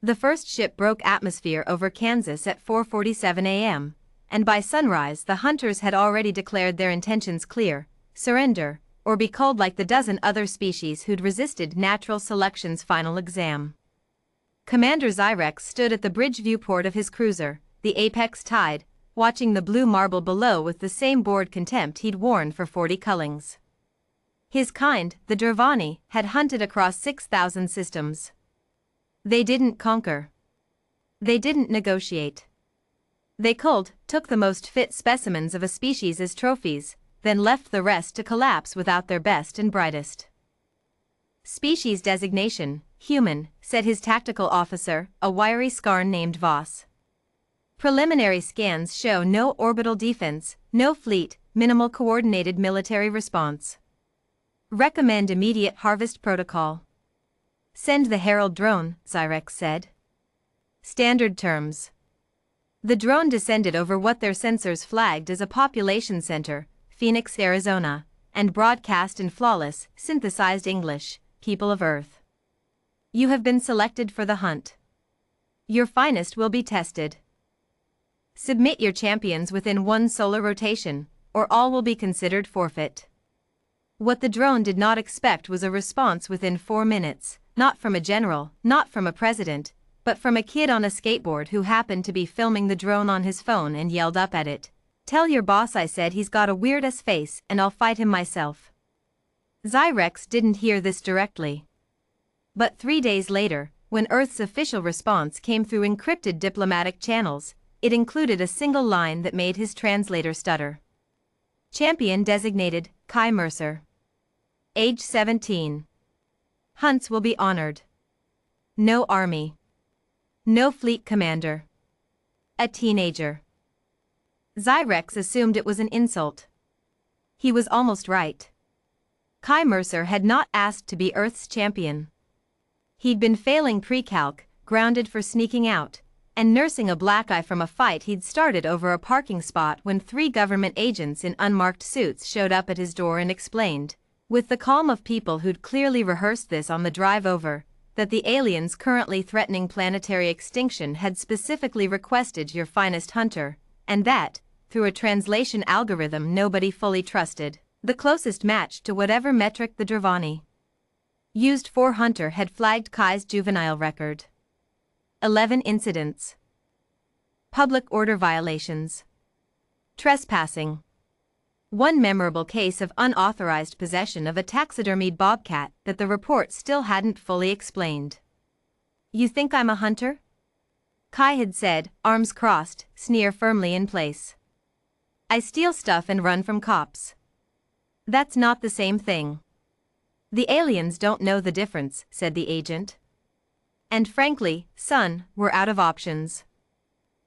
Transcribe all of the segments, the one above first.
The first ship broke atmosphere over Kansas at 4:47 a.m., and by sunrise the hunters had already declared their intentions clear: surrender, or be culled like the dozen other species who'd resisted natural selection's final exam. Commander Zyrex stood at the bridge viewport of his cruiser, the Apex Tide, watching the blue marble below with the same bored contempt he'd worn for 40 cullings. His kind, the Dravani, had hunted across 6,000 systems. They didn't conquer. They didn't negotiate. They culled, took the most fit specimens of a species as trophies, then left the rest to collapse without their best and brightest. Species designation, human, said his tactical officer, a wiry scarn named Voss. Preliminary scans show no orbital defense, no fleet, minimal coordinated military response. Recommend immediate harvest protocol. Send the Herald drone, Zyrex said. Standard terms. The drone descended over what their sensors flagged as a population center, Phoenix, Arizona, and broadcast in flawless, synthesized English: people of Earth. You have been selected for the hunt. Your finest will be tested. Submit your champions within one solar rotation, or all will be considered forfeit. What the drone did not expect was a response within 4 minutes, not from a general, not from a president, but from a kid on a skateboard who happened to be filming the drone on his phone and yelled up at it. "Tell your boss I said he's got a weird-ass face and I'll fight him myself." Zyrex didn't hear this directly. But 3 days later, when Earth's official response came through encrypted diplomatic channels, it included a single line that made his translator stutter. Champion designated, Kai Mercer. Age 17. Hunts will be honored. No army. No fleet commander. A teenager. Zyrex assumed it was an insult. He was almost right. Kai Mercer had not asked to be Earth's champion. He'd been failing pre-calc, grounded for sneaking out, and nursing a black eye from a fight he'd started over a parking spot when 3 government agents in unmarked suits showed up at his door and explained, with the calm of people who'd clearly rehearsed this on the drive over, that the aliens currently threatening planetary extinction had specifically requested your finest hunter, and that, through a translation algorithm nobody fully trusted, the closest match to whatever metric the Dravani used for hunter had flagged Kai's juvenile record. 11 incidents. Public order violations. Trespassing. One memorable case of unauthorized possession of a taxidermied bobcat that the report still hadn't fully explained. "You think I'm a hunter?" Kai had said, arms crossed, sneer firmly in place. "I steal stuff and run from cops." "That's not the same thing." "The aliens don't know the difference," said the agent. And frankly, son, we're out of options.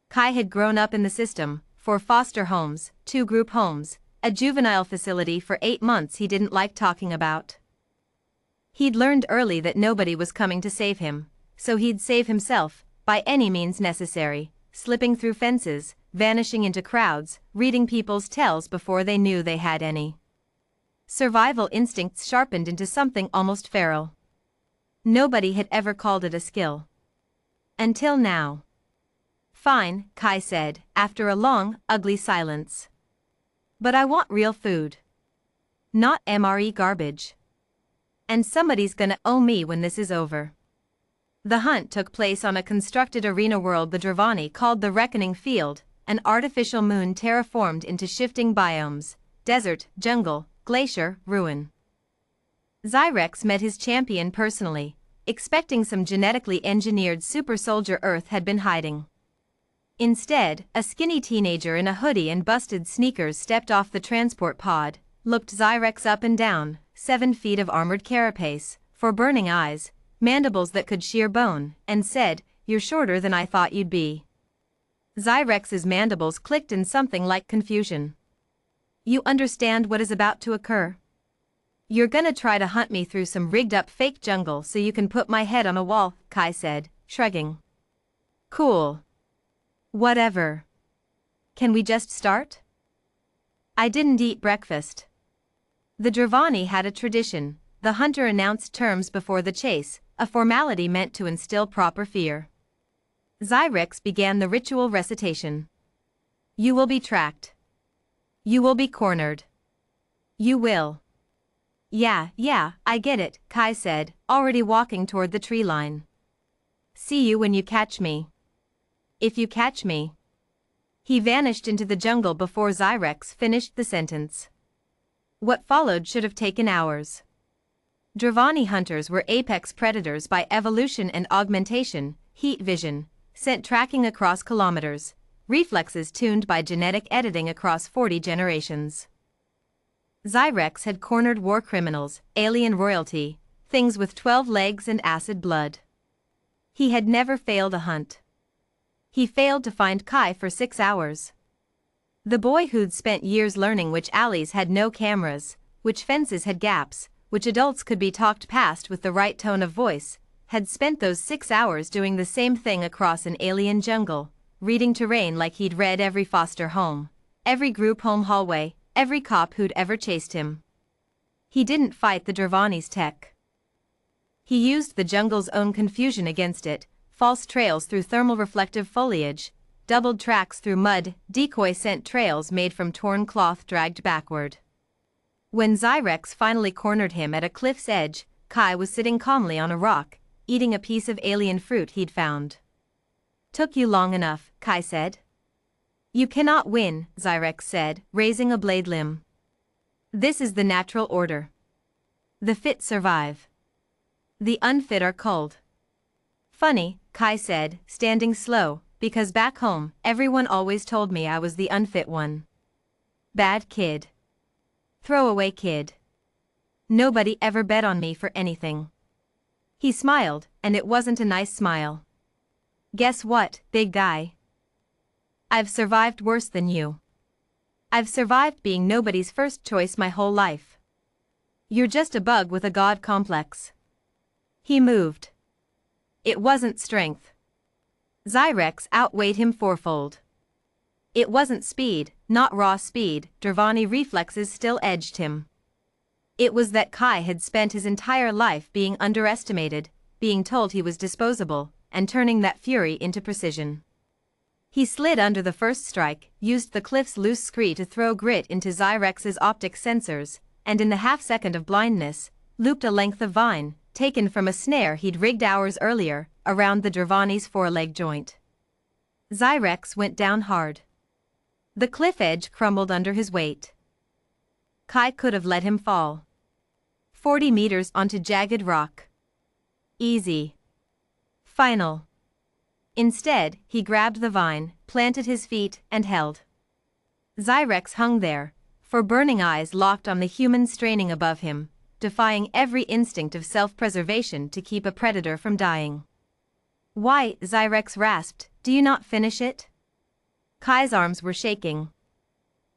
Kai had grown up in the system, 4 foster homes, 2 group homes, a juvenile facility for 8 months he didn't like talking about. He'd learned early that nobody was coming to save him, so he'd save himself, by any means necessary, slipping through fences, vanishing into crowds, reading people's tells before they knew they had any. Survival instincts sharpened into something almost feral. Nobody had ever called it a skill. Until now. "Fine," Kai said, after a long, ugly silence. "But I want real food. Not MRE garbage. And somebody's gonna owe me when this is over." The hunt took place on a constructed arena world the Dravani called the Reckoning Field, an artificial moon terraformed into shifting biomes: desert, jungle, glacier, ruin. Zyrex met his champion personally, expecting some genetically engineered super soldier Earth had been hiding. Instead, a skinny teenager in a hoodie and busted sneakers stepped off the transport pod, looked Zyrex up and down, 7 feet of armored carapace, 4 burning eyes, mandibles that could shear bone, and said, "You're shorter than I thought you'd be." Zyrex's mandibles clicked in something like confusion. "You understand what is about to occur? You're gonna try to hunt me through some rigged-up fake jungle so you can put my head on a wall," Kai said, shrugging. "Cool. Whatever. Can we just start?" "I didn't eat breakfast." The Dravani had a tradition: the hunter announced terms before the chase, a formality meant to instill proper fear. Zyrex began the ritual recitation. You will be tracked. You will be cornered. You will. Yeah, I get it, Kai said, already walking toward the tree line. See you when you catch me. If you catch me. He vanished into the jungle before Zyrex finished the sentence. What followed should have taken hours. Dravani hunters were apex predators by evolution and augmentation, heat vision, scent tracking across kilometers, reflexes tuned by genetic editing across 40 generations. Zyrex had cornered war criminals, alien royalty, things with 12 legs and acid blood. He had never failed a hunt. He failed to find Kai for 6 hours. The boy who'd spent years learning which alleys had no cameras, which fences had gaps, which adults could be talked past with the right tone of voice, had spent those 6 hours doing the same thing across an alien jungle, reading terrain like he'd read every foster home, every group home hallway, every cop who'd ever chased him. He didn't fight the Dravani's tech. He used the jungle's own confusion against it, false trails through thermal reflective foliage, doubled tracks through mud, decoy scent trails made from torn cloth dragged backward. When Zyrex finally cornered him at a cliff's edge, Kai was sitting calmly on a rock, eating a piece of alien fruit he'd found. Took you long enough, Kai said. You cannot win, Zyrex said, raising a blade limb. This is the natural order. The fit survive. The unfit are culled. Funny, Kai said, standing slow, because back home, everyone always told me I was the unfit one. Bad kid. Throwaway kid. Nobody ever bet on me for anything. He smiled, and it wasn't a nice smile. Guess what, big guy? I've survived worse than you. I've survived being nobody's first choice my whole life. You're just a bug with a god complex. He moved. It wasn't strength. Zyrex outweighed him fourfold. It wasn't speed, not raw speed, Dravani reflexes still edged him. It was that Kai had spent his entire life being underestimated, being told he was disposable, and turning that fury into precision. He slid under the first strike, used the cliff's loose scree to throw grit into Zyrex's optic sensors, and in the half-second of blindness, looped a length of vine, taken from a snare he'd rigged hours earlier, around the Dravani's foreleg joint. Zyrex went down hard. The cliff edge crumbled under his weight. Kai could have let him fall. 40 meters onto jagged rock. Easy. Final. Instead, he grabbed the vine, planted his feet, and held. Zyrex hung there, for burning eyes locked on the human straining above him, defying every instinct of self-preservation to keep a predator from dying. Why, Zyrex rasped, do you not finish it? Kai's arms were shaking.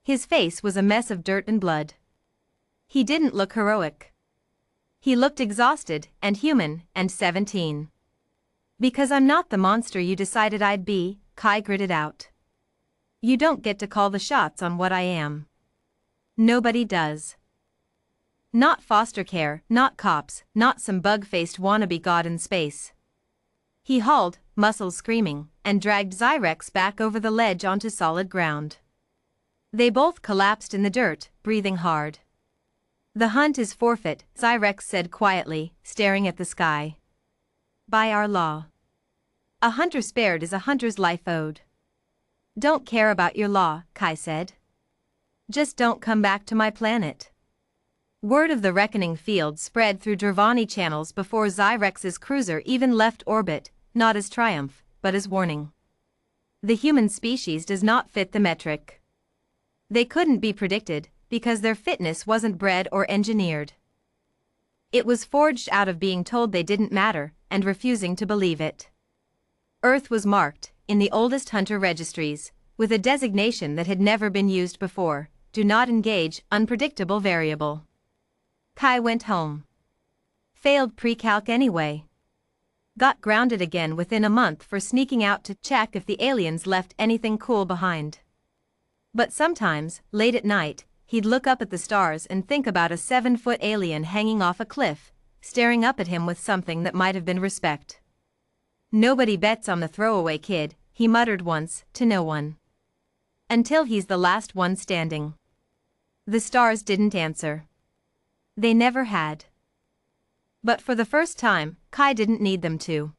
His face was a mess of dirt and blood. He didn't look heroic. He looked exhausted, and human, and 17. Because I'm not the monster you decided I'd be, Kai gritted out. You don't get to call the shots on what I am. Nobody does. Not foster care, not cops, not some bug-faced wannabe god in space. He hauled, muscles screaming, and dragged Zyrex back over the ledge onto solid ground. They both collapsed in the dirt, breathing hard. The hunt is forfeit, Zyrex said quietly, staring at the sky. By our law. A hunter spared is a hunter's life owed. Don't care about your law, Kai said. Just don't come back to my planet. Word of the reckoning field spread through Dravani channels before Zyrex's cruiser even left orbit, not as triumph, but as warning. The human species does not fit the metric. They couldn't be predicted, because their fitness wasn't bred or engineered. It was forged out of being told they didn't matter, and refusing to believe it. Earth was marked, in the oldest hunter registries, with a designation that had never been used before: do not engage, unpredictable variable. Kai went home. Failed pre-calc anyway. Got grounded again within a month for sneaking out to check if the aliens left anything cool behind. But sometimes, late at night, he'd look up at the stars and think about a 7-foot alien hanging off a cliff, staring up at him with something that might have been respect. Nobody bets on the throwaway kid, he muttered once, to no one. Until he's the last one standing. The stars didn't answer. They never had. But for the first time, Kai didn't need them to.